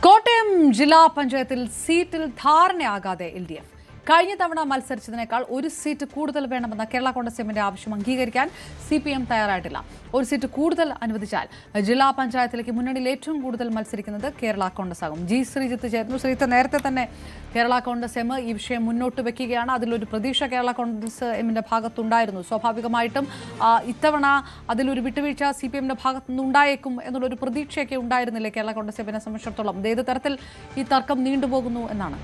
കോട്ടയം ജില്ലാ പഞ്ചായത്തിൽ സീറ്റിൽ ധാരണയാകാതെ LDF കഴിഞ്ഞ തവണ മത്സരിച്ചതിനേക്കാൾ ഒരു സീറ്റ് കൂടുതൽ വേണമെന്ന കേരള കോൺഗ്രസ് എമ്മിന്റെ ആവശ്യം അംഗീകരിക്കാൻ CPM തയ്യാറായിട്ടില്ല. ഒരു സീറ്റ് കൂടുതൽ അനുവദിച്ചാൽ ജില്ലാ പഞ്ചായത്തിലേക്ക് മുന്നണിയിൽ ഏറ്റവും കൂടുതൽ മത്സരിക്കുന്നത് കേരള കോൺഗ്രസ് ആകും. ജി ശ്രീജിത്ത് ചേർന്നു. ശ്രീജിത്ത്, നേരത്തെ തന്നെ കേരള കോൺഗ്രസ് എം ഈ വിഷയം മുന്നോട്ട് വെക്കുകയാണ്. അതിലൊരു പ്രതീക്ഷ കേരള കോൺഗ്രസ് എമ്മിന്റെ ഭാഗത്തുണ്ടായിരുന്നു. സ്വാഭാവികമായിട്ടും ഇത്തവണ അതിലൊരു വിട്ടുവീഴ്ച CPMന്റെ ഭാഗത്തുനിന്ന് ഉണ്ടായേക്കും എന്നുള്ളൊരു പ്രതീക്ഷയൊക്കെ ഉണ്ടായിരുന്നില്ലേ കേരള കോൺഗ്രസ് എമ്മിനെ സംബന്ധിച്ചിടത്തോളം? ഏത് തരത്തിൽ ഈ തർക്കം നീണ്ടുപോകുന്നു എന്നാണ്?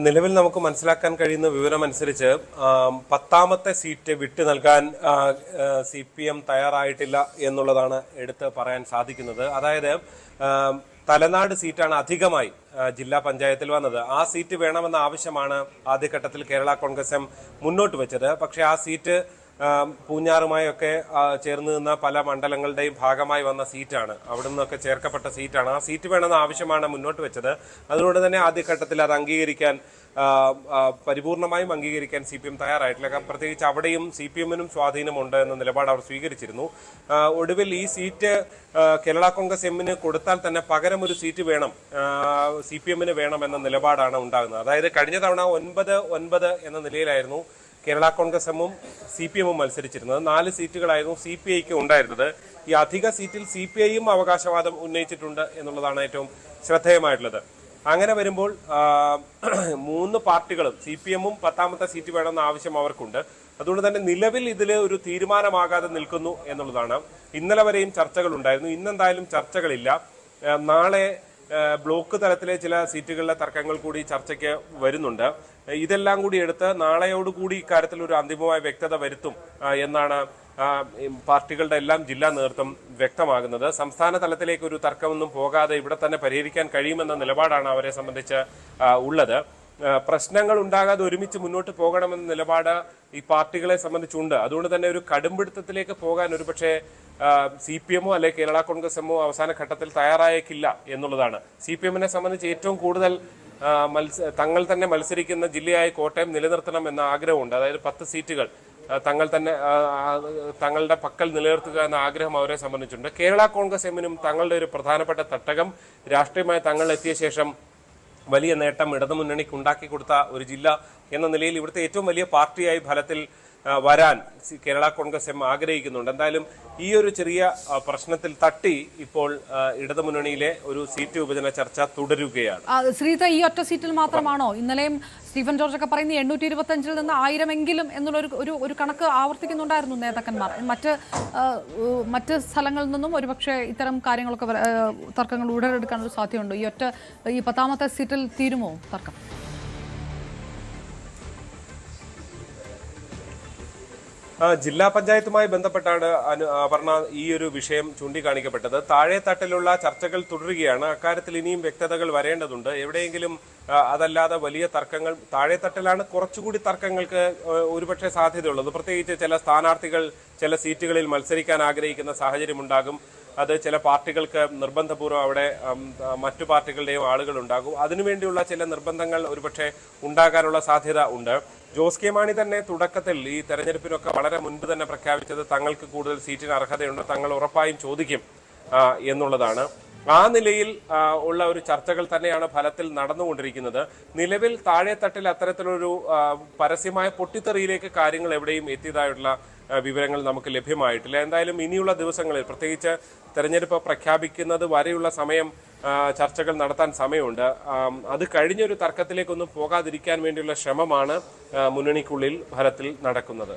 നിലവിൽ നമുക്ക് മനസ്സിലാക്കാൻ കഴിയുന്ന വിവരമനുസരിച്ച് 10ാമത്തെ സീറ്റ് വിട്ടു നൽകാൻ CPM തയ്യാറായിട്ടില്ല എന്നുള്ളതാണ് എടുത്ത് പറയാൻ സാധിക്കുന്നത്. അതായത് തലനാട് സീറ്റാണ് അധികമായി ജില്ലാ പഞ്ചായത്തിൽ വന്നത്. ആ സീറ്റ് വേണമെന്ന ആവശ്യമാണ് ആദ്യഘട്ടത്തിൽ കേരള കോൺഗ്രസ് എം മുന്നോട്ട് വെച്ചത്. പക്ഷേ ആ സീറ്റ് പൂഞ്ഞാറുമായൊക്കെ ചേർന്ന് നിന്ന പല മണ്ഡലങ്ങളുടെയും ഭാഗമായി വന്ന സീറ്റാണ്, അവിടെ നിന്നൊക്കെ ചേർക്കപ്പെട്ട സീറ്റാണ്. ആ സീറ്റ് വേണമെന്ന ആവശ്യമാണ് മുന്നോട്ട് വെച്ചത്. അതുകൊണ്ട് തന്നെ ആദ്യഘട്ടത്തിൽ അത് അംഗീകരിക്കാൻ പരിപൂർണമായും അംഗീകരിക്കാൻ CPM തയ്യാറായിട്ടില്ല. പ്രത്യേകിച്ച് അവിടെയും CPMനും സ്വാധീനമുണ്ട് എന്ന നിലപാട് അവർ സ്വീകരിച്ചിരുന്നു. ഒടുവിൽ ഈ സീറ്റ് കേരള കോൺഗ്രസ് എമ്മിന് കൊടുത്താൽ തന്നെ പകരം ഒരു സീറ്റ് വേണം, CPMന് വേണം എന്ന നിലപാടാണ് ഉണ്ടാകുന്നത്. അതായത് കഴിഞ്ഞ തവണ 9-9 എന്ന നിലയിലായിരുന്നു കേരള കോൺഗ്രസ് എമ്മും CPMും മത്സരിച്ചിരുന്നത്. 4 സീറ്റുകളായിരുന്നു CPIക്ക് ഉണ്ടായിരുന്നത്. ഈ അധിക സീറ്റിൽ CPIയും അവകാശവാദം ഉന്നയിച്ചിട്ടുണ്ട് എന്നുള്ളതാണ് ഏറ്റവും ശ്രദ്ധേയമായിട്ടുള്ളത്. അങ്ങനെ വരുമ്പോൾ 3 പാർട്ടികളും CPMും 10ാമത്തെ സീറ്റ് വേണമെന്ന ആവശ്യം അവർക്കുണ്ട്. അതുകൊണ്ട് തന്നെ നിലവിൽ ഇതിൽ ഒരു തീരുമാനമാകാതെ നിൽക്കുന്നു എന്നുള്ളതാണ്. ഇന്നലെ വരെയും ചർച്ചകൾ ഉണ്ടായിരുന്നു. ഇന്നെന്തായാലും ചർച്ചകളില്ല. നാളെ ബ്ലോക്ക് തലത്തിലെ ചില സീറ്റുകളിലെ തർക്കങ്ങൾ കൂടി ചർച്ചയ്ക്ക് വരുന്നുണ്ട്. ഇതെല്ലാം കൂടി എടുത്ത് നാളെയോടുകൂടി ഇക്കാര്യത്തിൽ ഒരു അന്തിമമായ വ്യക്തത വരുത്തും എന്നാണ് പാർട്ടികളുടെ എല്ലാം ജില്ലാ നേതൃത്വം വ്യക്തമാകുന്നത്. സംസ്ഥാന തലത്തിലേക്ക് ഒരു തർക്കമൊന്നും പോകാതെ ഇവിടെ തന്നെ പരിഹരിക്കാൻ കഴിയുമെന്ന നിലപാടാണ് അവരെ സംബന്ധിച്ച് ഉള്ളത്. പ്രശ്നങ്ങൾ ഉണ്ടാകാതെ ഒരുമിച്ച് മുന്നോട്ട് പോകണമെന്ന നിലപാട് ഈ പാർട്ടികളെ സംബന്ധിച്ചുണ്ട്. അതുകൊണ്ട് തന്നെ ഒരു കടുംപിടുത്തത്തിലേക്ക് പോകാൻ ഒരുപക്ഷെ CPMോ അല്ലെ കേരള കോൺഗ്രസ് എമ്മോ അവസാന ഘട്ടത്തിൽ തയ്യാറായേക്കില്ല എന്നുള്ളതാണ്. CPMനെ സംബന്ധിച്ച് ഏറ്റവും കൂടുതൽ തങ്ങൾ തന്നെ മത്സരിക്കുന്ന ജില്ലയായി കോട്ടയം നിലനിർത്തണം എന്ന ആഗ്രഹമുണ്ട്. അതായത് 10 സീറ്റുകൾ തങ്ങൾ തന്നെ തങ്ങളുടെ പക്കൽ നിലനിർത്തുക എന്ന ആഗ്രഹം അവരെ സംബന്ധിച്ചിട്ടുണ്ട്. കേരള കോൺഗ്രസ് എമ്മിനും തങ്ങളുടെ ഒരു പ്രധാനപ്പെട്ട തട്ടകം രാഷ്ട്രീയമായി തങ്ങൾ എത്തിയ ശേഷം വലിയ നേട്ടം ഇടതുമുന്നണിക്ക് ഉണ്ടാക്കി കൊടുത്ത ഒരു ജില്ല എന്ന നിലയിൽ ഇവിടുത്തെ ഏറ്റവും വലിയ പാർട്ടിയായി ഫലത്തിൽ വരാൻ കേരള കോൺഗ്രസ് എം ആഗ്രഹിക്കുന്നുണ്ട്. എന്തായാലും ഈ ഒരു ചെറിയ പ്രശ്നത്തിൽ തട്ടി ഇപ്പോൾ ഇടതുമുന്നണിയിലെ ഒരു സീറ്റ് വിഭജന ചർച്ച തുടരുകയാണ്. ശ്രീത, ഈ ഒറ്റ സീറ്റിൽ മാത്രമാണോ? ഇന്നലെയും സ്റ്റീഫൻ ജോർജ് ഒക്കെ പറയുന്ന 825-ൽ നിന്ന് 1000 എന്നുള്ള ഒരു കണക്ക് ആവർത്തിക്കുന്നുണ്ടായിരുന്നു നേതാക്കന്മാർ. മറ്റ് സ്ഥലങ്ങളിൽ നിന്നും ഒരുപക്ഷെ ഇത്തരം കാര്യങ്ങളൊക്കെ തർക്കങ്ങൾ ഉടലെടുക്കാനൊരു സാധ്യതയുണ്ട്. ഈ 10ാമത്തെ സീറ്റിൽ തീരുമോ തർക്കം? ജില്ലാ പഞ്ചായത്തുമായി ബന്ധപ്പെട്ടാണ് അപർണ ഈ ഒരു വിഷയം ചൂണ്ടിക്കാണിക്കപ്പെട്ടത്. താഴെത്തട്ടിലുള്ള ചർച്ചകൾ തുടരുകയാണ്. അക്കാര്യത്തിൽ ഇനിയും വ്യക്തതകൾ വരേണ്ടതുണ്ട്. എവിടെയെങ്കിലും അതല്ലാതെ വലിയ തർക്കങ്ങൾ താഴെത്തട്ടിലാണ് കുറച്ചുകൂടി തർക്കങ്ങൾക്ക് ഒരുപക്ഷെ സാധ്യതയുള്ളത്. പ്രത്യേകിച്ച് ചില സ്ഥാനാർത്ഥികൾ ചില സീറ്റുകളിൽ മത്സരിക്കാൻ ആഗ്രഹിക്കുന്ന സാഹചര്യമുണ്ടാകും. അത് ചില പാർട്ടികൾക്ക് നിർബന്ധപൂർവ്വം അവിടെ മറ്റു പാർട്ടികളുടെയും ആളുകൾ ഉണ്ടാകും. അതിനുവേണ്ടിയുള്ള ചില നിർബന്ധങ്ങൾ ഒരുപക്ഷെ ഉണ്ടാകാനുള്ള സാധ്യത ഉണ്ട്. ജോസ് കെ മാണി തന്നെ തുടക്കത്തിൽ ഈ തെരഞ്ഞെടുപ്പിനൊക്കെ വളരെ മുൻപ് തന്നെ പ്രഖ്യാപിച്ചത് തങ്ങൾക്ക് കൂടുതൽ സീറ്റിന് അർഹതയുണ്ട്, തങ്ങൾ ഉറപ്പായും ചോദിക്കും എന്നുള്ളതാണ്. ആ നിലയിൽ ഉള്ള ഒരു ചർച്ചകൾ തന്നെയാണ് ഫലത്തിൽ നടന്നുകൊണ്ടിരിക്കുന്നത്. നിലവിൽ താഴെത്തട്ടിൽ അത്തരത്തിലൊരു പരസ്യമായ പൊട്ടിത്തെറിയിലേക്ക് കാര്യങ്ങൾ എവിടെയും എത്തിയതായിട്ടുള്ള വിവരങ്ങൾ നമുക്ക് ലഭ്യമായിട്ടില്ല. എന്തായാലും ഇനിയുള്ള ദിവസങ്ങളിൽ പ്രത്യേകിച്ച് തെരഞ്ഞെടുപ്പ് പ്രഖ്യാപിക്കുന്നത് വരെയുള്ള സമയം ചർച്ചകൾ നടത്താൻ സമയമുണ്ട്. അത് കഴിഞ്ഞൊരു തർക്കത്തിലേക്കൊന്നും പോകാതിരിക്കാൻ വേണ്ടിയുള്ള ശ്രമമാണ് മുന്നണിക്കുള്ളിൽ ഫലത്തിൽ നടക്കുന്നത്.